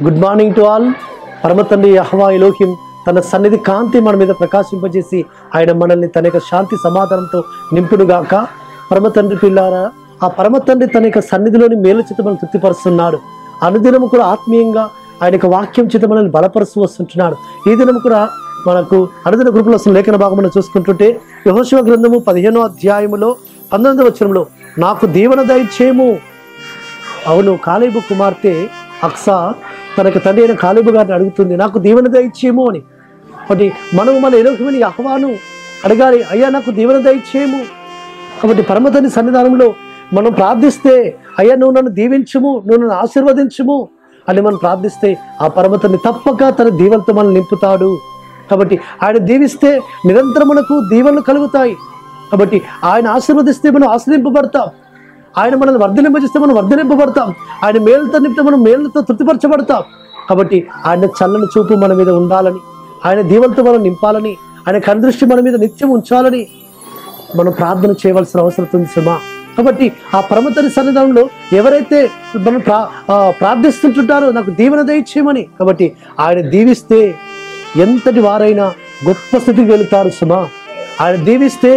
Good morning to all. పరమ తండ్రి యెహోవా ఎలోహిం తన సన్నిధి కాంతి మన మీద ప్రకాశింపజేసి ఆయన మనల్ని తన యొక్క శాంతి సమాధానంతో నింపుడుగాక. పరమ తండ్రి పిల్లారా, ఆ పరమ తండ్రి తన యొక్క సన్నిధిలోని మేలు చేత మనం తృప్తిపరుస్తున్నాడు. అనుదినము కూడా ఆత్మీయంగా ఆయన యొక్క వాక్యం చేత మనల్ని బలపరుస్తూ వస్తుంటున్నాడు. ఈ దినము కూడా మనకు అనుదిన గ్రూపులో అసలు లేఖన భాగం మనం చూసుకుంటుంటే యెహోషువ గ్రంథము 15వ అధ్యాయములో 19వ వచనంలో నాకు దీవెన దయచేయము. అవును, కాలేబు కుమార్తె అక్సా తనకు తండ్రి అయిన కాలేబు గారిని అడుగుతుంది, నాకు దీవెన దయచేయము అని. కాబట్టి మనం మన ఎలోహిమని యెహోవాను అడగాలి, అయ్యా నాకు దీవెన దయచేయము. కాబట్టి పరమ తండ్రి సన్నిధానంలో మనం ప్రార్థిస్తే, అయ్యా నువ్వు నన్ను దీవించుము, నువ్వు నన్ను ఆశీర్వదించుము అని మనం ప్రార్థిస్తే ఆ పరమ తండ్రి తప్పక తన దీవెనతో మనం నింపుతాడు. కాబట్టి ఆయన దీవిస్తే నిరంతరం మనకు దీవెనలు కలుగుతాయి. కాబట్టి ఆయన ఆశీర్వదిస్తే మనం ఆశీర్వింపబడతాం. ఆయన మనల్ని వర్ధలింపజేస్తే మనం వర్ధలింపబడతాం. ఆయన మేలుతో నింపితే మనం మేలుతో తృప్తిపరచబడతాం. కాబట్టి ఆయన చల్లని చూపు మన మీద ఉండాలని, ఆయన దీవెనతో మనం నింపాలని, ఆయన కనుదృష్టి మన మీద నిత్యం ఉంచాలని మనం ప్రార్థన చేయవలసిన అవసరం ఉంది సుమా. కాబట్టి ఆ పరమ తండ్రి సన్నిధానంలో ఎవరైతే మనం ప్రార్థిస్తుంటారో నాకు దీవెన దయచేయమని, కాబట్టి ఆయన దీవిస్తే ఎంతటి వారైనా గొప్ప స్థితికి వెళుతారు సుమా. ఆయన దీవిస్తే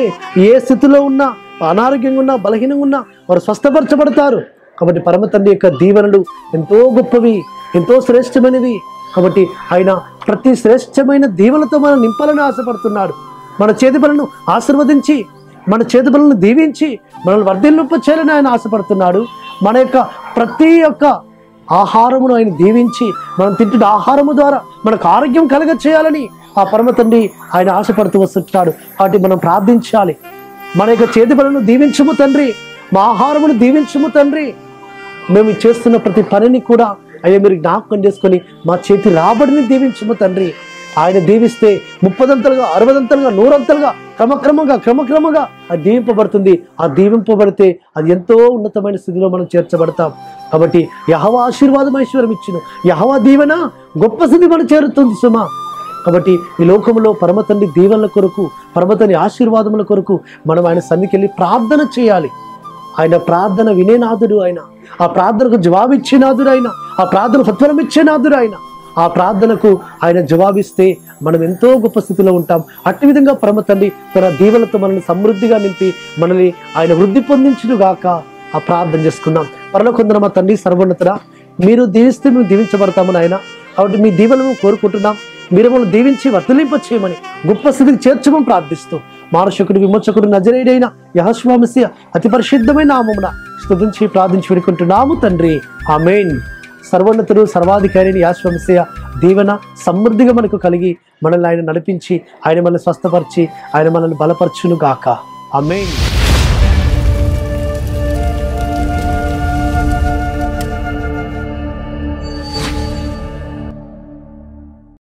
ఏ స్థితిలో ఉన్నా, అనారోగ్యంగా ఉన్నా, బలహీనంగా ఉన్నా వారు స్వస్థపరచబడతారు. కాబట్టి పరమ తండ్రి యొక్క దీవెనలు ఎంతో గొప్పవి, ఎంతో శ్రేష్టమైనవి. కాబట్టి ఆయన ప్రతి శ్రేష్టమైన దీవెనలతో మనం నింపాలని ఆశపడుతున్నాడు. మన చేతి పనులను ఆశీర్వదించి, మన చేతి పనులను దీవించి మనల్ని వర్ధిల్లింప చేయాలని ఆయన ఆశపడుతున్నాడు. మన యొక్క ప్రతి ఒక్క ఆహారమును ఆయన దీవించి మనం తింటున్న ఆహారము ద్వారా మనకు ఆరోగ్యం కలగ చేయాలని ఆ పరమ తండ్రి ఆయన ఆశపడుతూ వస్తుంటాడు. కాబట్టి మనం ప్రార్థించాలి, మన యొక్క చేతి పనులను దీవించుము తండ్రి, మా ఆహారమును దీవించుము తండ్రి, మేము చేస్తున్న ప్రతి పనిని కూడా అయ్యా మీరు జ్ఞాపకం చేసుకొని మా చేతి రాబడిని దీవించుము తండ్రి. ఆయన దీవిస్తే 30ంతలుగా, 60ంతలుగా, 100ంతలుగా క్రమక్రమంగా అది దీవింపబడుతుంది. ఆ దీవింపబడితే అది ఎంతో ఉన్నతమైన స్థితిలో మనం చేర్చబడతాం. కాబట్టి యెహోవా ఆశీర్వాదం ఐశ్వర్యం ఇచ్చును, యెహోవా దీవెన గొప్ప స్థితి మనం చేరుతుంది సుమా. కాబట్టి ఈ లోకంలో పరమ తండ్రి దీవెనల కొరకు, పరమ తండ్రి ఆశీర్వాదముల కొరకు మనం ఆయన సన్నిధికి వెళ్ళి ప్రార్థన చేయాలి. ఆయన ప్రార్థన వినే నాథుడు ఆయన, ఆ ప్రార్థనకు జవాబిచ్చే నాథుడు ఆయన, ఆ ప్రార్థన సత్వరం ఇచ్చే నాథుడు ఆయన. ఆ ప్రార్థనకు ఆయన జవాబిస్తే మనం ఎంతో గొప్ప స్థితిలో ఉంటాం. అట్టి విధంగా పరమ తండ్రి తన దీవెనలతో మనల్ని సమృద్ధిగా నింపి మనల్ని ఆయన వృద్ధి పొందించుగాక. ఆ ప్రార్థన చేసుకుందాం. పరలోకమందున్న మా తండ్రి సర్వోన్నతుడా, మీరు దీవిస్తే మేము దీవించబడతామని ఆయన. కాబట్టి మీ దీవెనలను కోరుకుంటున్నాం. మీరు మనల్ని దీవించి వర్ధలింప చేయమని, గొప్ప స్థితికి చేర్చమని ప్రార్థిస్తూ మానశకుడు విమోచకుడు నజరేయుడైన యెహోషువ మెస్సియా అతి పరిశుద్ధమైన నామమున స్తుతించి ప్రార్థించి వేడుకుంటున్నాము తండ్రి, ఆమేన్. సర్వోన్నతుడు సర్వాధికారి యెహోషువ మెస్సియా దీవెన సమృద్ధిగా మనకు కలిగి మనల్ని ఆయన నడిపించి, ఆయన మనల్ని స్వస్థపరిచి, ఆయన మనల్ని బలపరచును గాక. ఆమేన్.